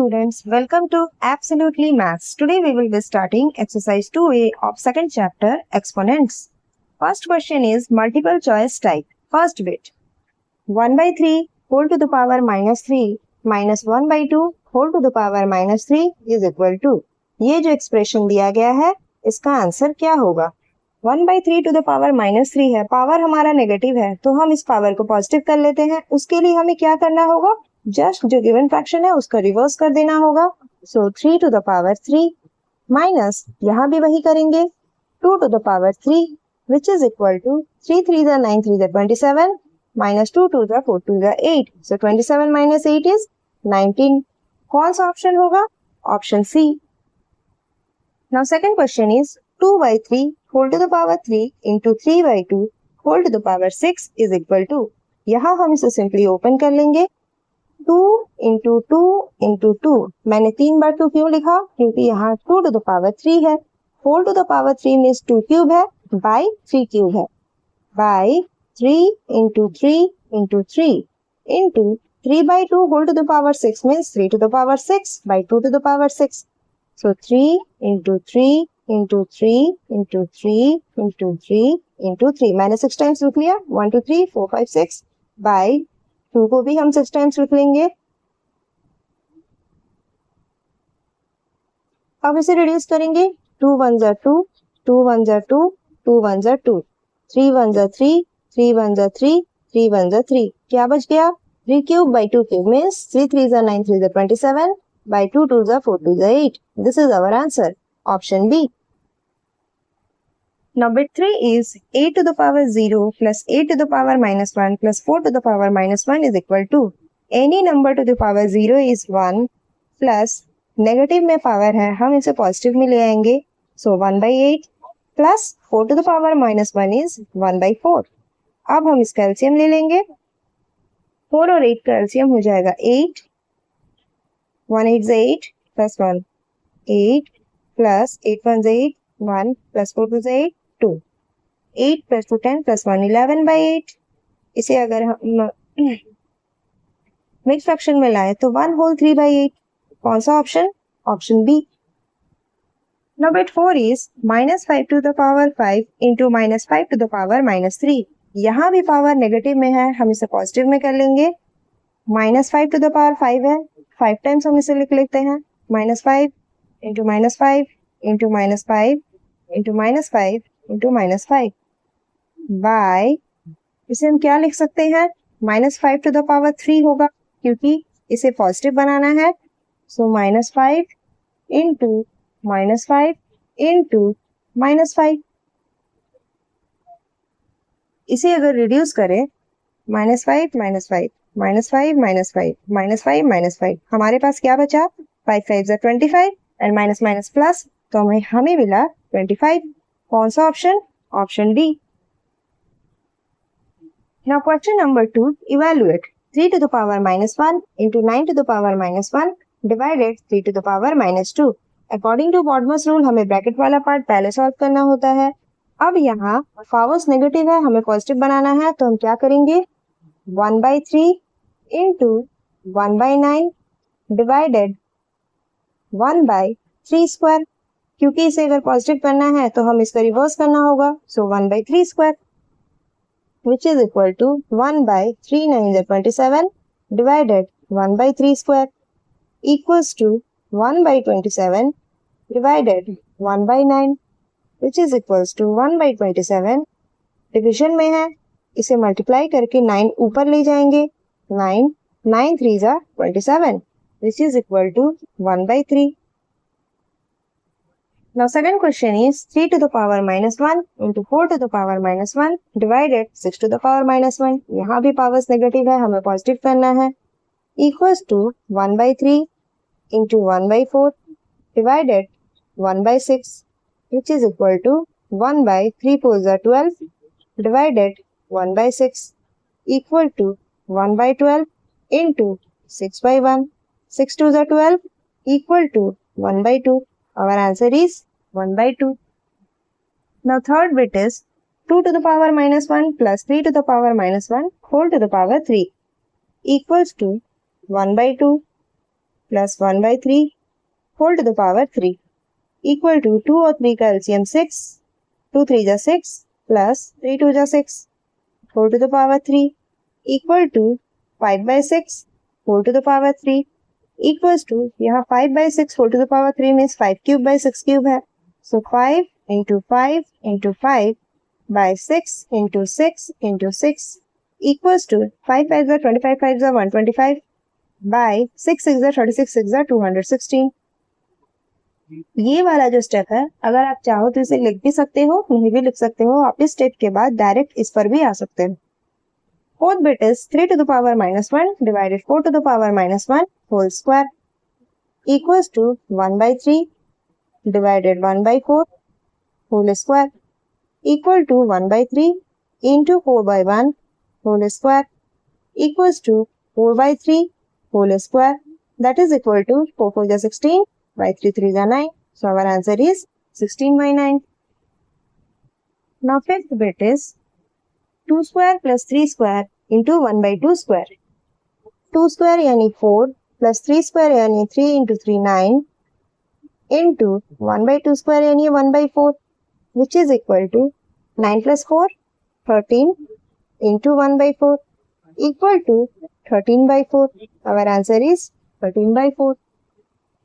students, welcome to Absolutely Maths. Today we will be starting exercise 2A of second chapter exponents. First question is multiple choice type. First bit 1 by 3 whole to the power minus 3 minus 1 by 2 whole to the power minus 3 is equal to. ये जो expression दिया गया है इसका answer क्या होगा? 1 by 3 to the power minus 3 है, power हमारा नेगेटिव है तो हम इस पावर को पॉजिटिव कर लेते हैं. उसके लिए हमें क्या करना होगा? जस्ट जो गिवन फ्रैक्शन है उसका रिवर्स कर देना होगा. सो 3 to the power 3 माइनस यहाँ भी वही करेंगे 2 to the power 3 which is equal to 3 3 the 9 3 the 27 minus 2 2 the 4 2 the 8. So 27 minus 8 is 19. कौन सा ऑप्शन होगा? Option C. Now second question is 2 by 3 whole to the power 3 into 3 by 2 whole to the power 6 is equal to. यहाँ हम इसे simply open कर लेंगे 2 into 2 into 2. मैंने 3 बार 2 क्यों लिखा? क्योंकि यहाँ 2 to the power 3 है. whole to the power 3 means 2 cube है by 3 क्यूब है. by 3 into 3 into 3 into 3 by 2 whole to the power 6 means 3 to the power 6 by 2 to the power 6. So 3 into 3 into 3 into 3 into 3 into 3. मैंने 6 times लिख लिया 1 2 3 4 5 6 by 2 को भी हम 6 times लिख लेंगे. अब इसे रिड्यूस करेंगे 2 1 जा 2 2 1 जा 2 2 1 जा 2 3 1 जा 3 3 1 जा 3 3 1 जा 3. क्या बच गया? 3 क्यूब by 2 क्यूब means 3 3 जा 9 3 जा 27 by 2 2 जा 4 2 जा 8. This is our answer. Option B. Now bit 3 is 8 to the power 0 plus 8 to the power minus 1 plus 4 to the power minus 1 is equal to. Any number to the power 0 is 1 plus negative में power है हम इसे positive में ले आएंगे. सो 1 by 8 plus 4 to the power minus 1 is 1 by 4. अब हम इसका एलसीएम ले लेंगे. 4 और 8 का एलसीएम हो जाएगा 8. 1 8 is 8 plus 1 8 plus 8 1 is 8 1 plus 4 2 is 8 2 8 plus 2 10 plus 1 11 by 8. इसे अगर हम मिक्स फ्रैक्शन में लाए तो 1 whole 3 by 8. कौन सा ऑप्शन? Option B. Now bit 4 is minus 5 to the power 5 into minus 5 to the power minus 3. यहाँ भी पावर नेगेटिव में है हम इसे पॉजिटिव में कर लेंगे. minus 5 to the power 5 है 5 टाइम्स हम इसे लिख लेते हैं minus 5 into minus 5 into minus 5 into minus 5 into minus 5 by इसे हम क्या लिख सकते हैं? minus 5 to the power 3 होगा क्योंकि इसे पॉजिटिव बनाना है. So minus 5 into minus 5 into minus 5. इसे अगर रिड्यूस करें minus 5 minus 5 minus 5 minus 5 minus 5 minus 5 हमारे पास क्या बचा? 5 5 is 25 and minus minus plus तो हमें मिला 25. कौन सा ऑप्शन? Option D. Now question number 2. Evaluate 3 to the power minus 1 into 9 to the power minus 1 divided 3 to the power minus 2. According to Bodmer's rule हमें ब्रैकेट वाला पार्ट पहले solve करना होता है. अब यहाँ पावर्स नेगेटिव है हमें पॉजिटिव बनाना है तो हम क्या करेंगे? 1 by 3 into 1 by 9 divided 1 by 3 square. क्योंकि इसे अगर पॉजिटिव करना है तो हम इसका रिवर्स करना होगा. सो 1 by 3 square which is equal to 1 by 3 9 is 27 divided 1 by 3 square equals to 1 by 27 divided 1 by 9 which is equals to 1 by 27. Division में है इसे मल्टीप्लाई करके 9 ऊपर ले जाएंगे. 9 9 3 जा 27 which is equal to 1 by 3. Now second question is 3 to the power minus 1 into 4 to the power minus 1 divided 6 to the power minus 1. यहाँ भी पावर्स नेगेटिव है हमें पॉजिटिव करना है. equals to 1 by 3 into 1 by 4 divided 1 by 6 which is equal to 1 by 3 4 are 12 divided 1 by 6 equal to 1 by 12 into 6 by 1. 6 2 are 12 equal to 1 by 2. Our answer is 1 by 2. Now third bit is 2 to the power minus 1 plus 3 to the power minus 1 whole to the power 3 equals to 1 by 2 plus 1 by 3 whole to the power 3 equal to 2 और 3 का LCM 6, 2 3 जा 6 plus 3 2 जा 6 whole to the power 3 equal to 5 by 6 whole to the power 3 equals to यहाँ 5 by 6 whole to the power 3 means 5 cube by 6 cube है. So 5 into 5 into 5 by 6 into 6 into 6 equals to 5 5 are 25 5 are 125 by 6 6 are 36 6 are 216. ये वाला जो step है अगर आप चाहो तो इसे लिख भी सकते हो, नहीं भी लिख सकते हो. आप इस स्टेप के बाद डायरेक्ट इस पर भी आ सकते हो. Fourth bit is 3 to the power minus 1 divided 4 to the power minus 1 whole square equals to 1 by 3 divided 1 by 4 whole square equal to 1 by 3 into 4 by 1 whole square equals to 4 by 3 whole square, that is equal to 4 4 is 16 by 3 3 is 9. So our answer is 16 by 9. Now fifth bit is 2 square plus 3 square into 1 by 2 square. 2 square यानी 4 plus 3 square यानी 3 into 3 9 into 1 by 2 square यानी 1 by 4 which is equal to 9 plus 4 13 into 1 by 4 equal to 13 by 4. Our answer is 13 by 4.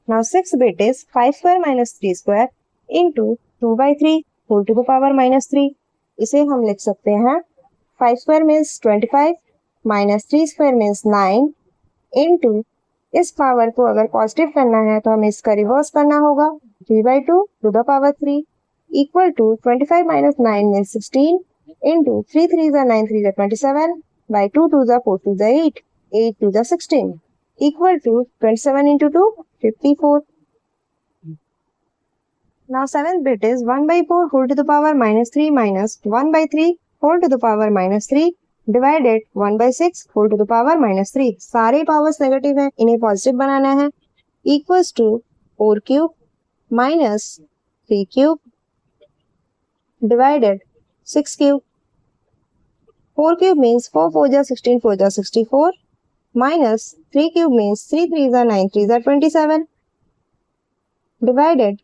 Now sixth bit is 5 square minus 3 square into 2 by 3 whole to the power minus 3. इसे हम लिख सकते हैं 5 square means 25 minus 3 square means 9 into इस power को अगर positive करना है तो हमें इसका रिवर्स करना होगा 3 by 2 to the power 3 equal to 25 minus 9 means 16 into 3 3 is 9 3 is 27 by 2 2 is 4 2 is 8 8 2 is 16 equal to 27 into 2 54. Now seventh bit is 1 by 4 whole to the power minus 3 minus 1 by 3 whole to the power minus 3 divided 1 by 6 whole to the power minus 3. सारे powers negative हैं, इन्हें positive बनाना है. Equals to 4 cube minus 3 cube divided 6 cube. 4 cube means 4 4 जा 16 4 जा 64 minus 3 cube means 3 3 is 9 3 is 27 divided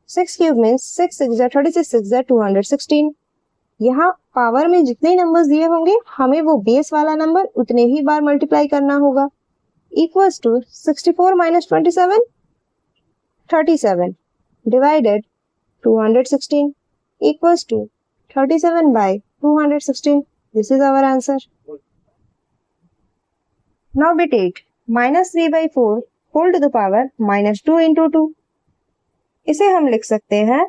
6 cube means 6 6 is 36 6 is 216. यहाँ power में जितने numbers दिए होंगे हमें वो बेस वाला नंबर उतने ही बार मल्टीप्लाई करना होगा. Equals to 64 minus 27 37 divided 216 equals to 37 by 216. This is our answer. Now bit 8 minus 3 by 4 whole to the power minus 2 into 2. इसे हम लिख सकते हैं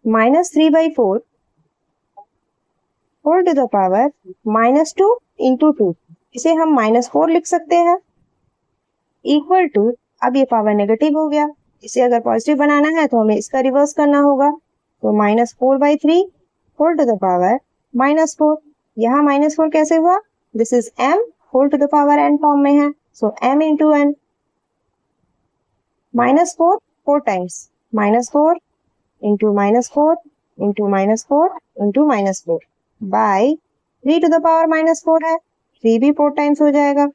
minus 3 by 4 whole to the power minus 2 into 2. इसे हम minus 4 लिख सकते हैं equal to, अब ये पावर नेगेटिव हो गया, इसे अगर पॉजिटिव बनाना है तो हमें इसका रिवर्स करना होगा. तो minus 4 by 3 whole to the power minus 4. यहाँ minus 4 कैसे हुआ? This is m whole to the power n form में है. So m into n. minus 4 4 times. minus 4 into minus 4 into minus 4 into minus 4 by 3 to the power minus 4 है. 3 भी 4 times हो जाएगा.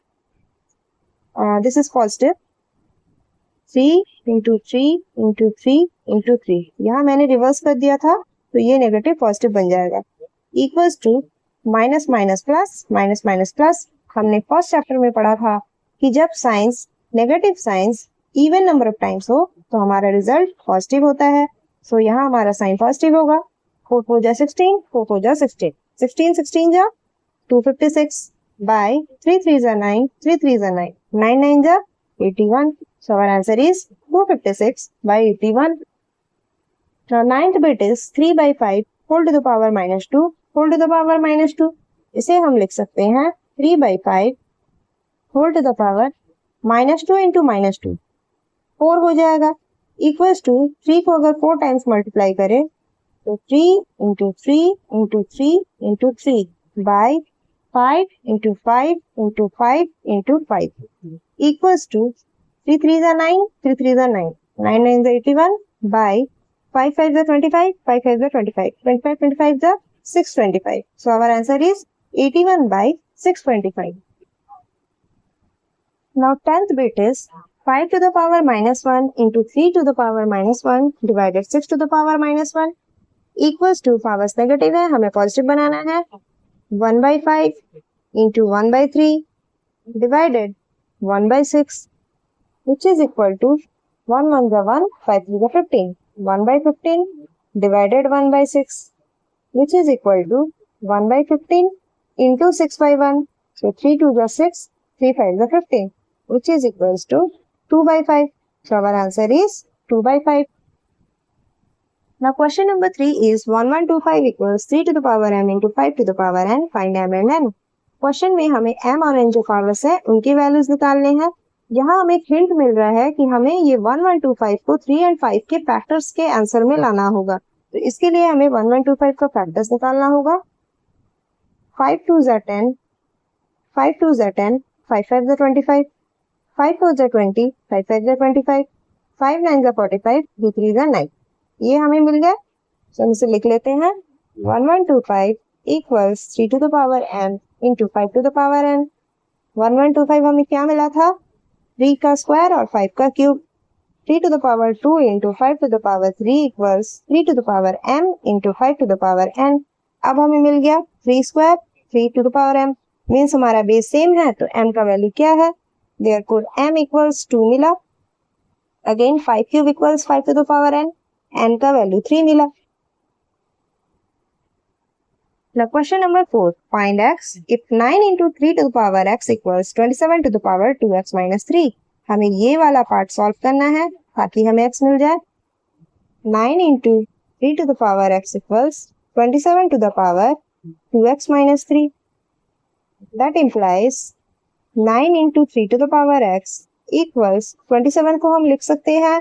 This is positive. 3 into 3 into 3 into 3. यहाँ मैंने reverse कर दिया था तो ये नेगेटिव पॉजिटिव बन जाएगा. Equals to minus minus plus minus minus plus. हमने फर्स्ट चैप्टर में पढ़ा था कि जब signs negative signs even number of times हो तो हमारा रिजल्ट पॉजिटिव होता है. सो यहाँ हमारा साइन पॉजिटिव होगा. 4 4 जा 16 4 4 जा 16 16 16 जा 256 by 3 3 जा 9 3 3 जा 9 9 9 जा 81. So our answer is 256 by 81. Now ninth bit is 3 by 5 whole to the power minus 2 whole to the power minus 2. इसे हम लिख सकते हैं 3 by 5 whole to the power minus 2 into minus 2. 4 हो जाएगा. Equals to 3 को अगर 4 times मल्टीप्लाई करें तो 3 into 3 into 3 into 3 by 5 into 5 into 5 into 5 equals to 3 3 is 9 3 3 is 9 9 9 is 81 by 5 5 is 25 5 5 is 25 25 25 is 625. So our answer is 81 by 625. Now 10th bit is 5 to the power minus 1 into 3 to the power minus 1 divided 6 to the power minus 1 equals to powers negative है, हमें positive बनाना है. 1 by 5 into 1 by 3 divided 1 by 6 which is equal to 1 1 the 1, 5 3 the 15. 1 by 15 divided 1 by 6 which is equal to 1 by 15 into 6 by 1. So 3 2 the 6, 3 5 the 15 which is equals to 2 by 5. So our answer is 2 by 5. Now question number 3 is 1125 equals 3 to the power m into 5 to the power n. Find m and n. Question में हमें m और n जो powers है उनकी values निकालने हैं. यहाँ हमें एक हिंट मिल रहा है कि हमें ये 1125 को 3 और 5 के फैक्टर्स के आंसर में लाना होगा. तो इसके लिए हमें 1125 का फैक्टर्स निकालना होगा. 5 2 ज़ा 10, 5 2 ज़ा 10, 5 5 ज़ा 25, 5 4 ज़ा 20, 5 5 ज़ा 25, 5 9 ज़ा 45, 2 3 ज़ा 9. ये हमें मिल गया. तो हम इसे लिख लेते हैं. 1125 equals 3 to the power m into 5 to the power n. 1125 हमें क्या मिला था? 3 का स्क्वायर और 5 का cube. 3 to the power 2 into 5 to the power 3 equals 3 to the power m into 5 to the power n. अब हमें मिल गया 3 square 3 to the power m. Means हमारा बेस सेम है तो m का वैल्यू क्या है? देयरफॉर m इक्वल्स 2 मिला. Again 5 cube equals 5 to the power n. n का वैल्यू 3 मिला. Now question number 4. Find x if 9 into 3 to the power x equals 27 to the power 2x minus 3. हमें ये वाला part solve करना है ताकि हमें x मिल जाए. 9 into 3 to the power x equals 27 to the power 2x minus 3. That implies 9 into 3 to the power x equals 27 को हम लिख सकते हैं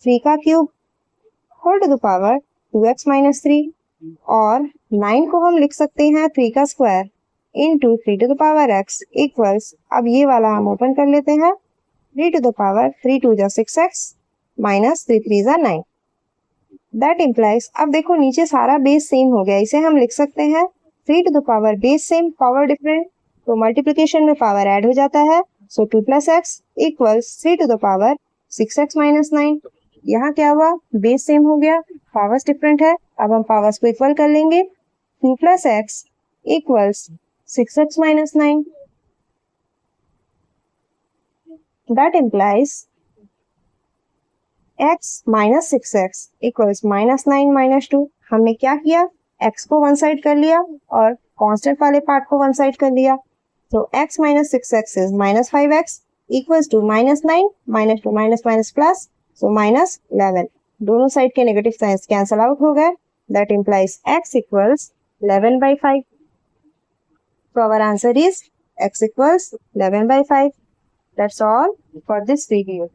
3 का cube whole to the power 2x minus 3 और 9 को हम लिख सकते हैं 3 का square into 3 to the power x equals. अब ये वाला हम ओपन कर लेते हैं. 3 टू द पावर 3 2 जा 6x माइनस 3 3 जा 9. That implies. अब देखो नीचे सारा बेस सेम हो गया. इसे हम लिख सकते हैं 3 to the power base same power different तो मल्टीप्लिकेशन में पावर ऐड हो जाता है. So 2 plus X equals 3 to the power 6x minus 9. यहाँ क्या हुआ? बेस सेम हो गया, पावर्स डिफरेंट है. अब हम पावर्स को इक्वल कर लेंगे. 2 plus X equals 6x minus 9. That implies x minus 6x equals minus 9 minus 2. हमने क्या किया? x को वन साइड कर लिया और कांस्टेंट वाले पार्ट को वन साइड कर दिया. तो x minus 6x is minus 5x equals to minus 9 minus 2 minus minus plus so minus 11. दोनों साइड के नेगेटिव साइंस कैंसल आउट हो गए. That implies x equals 11 by 5. So our answer is x equals 11 by 5. That's all for this video.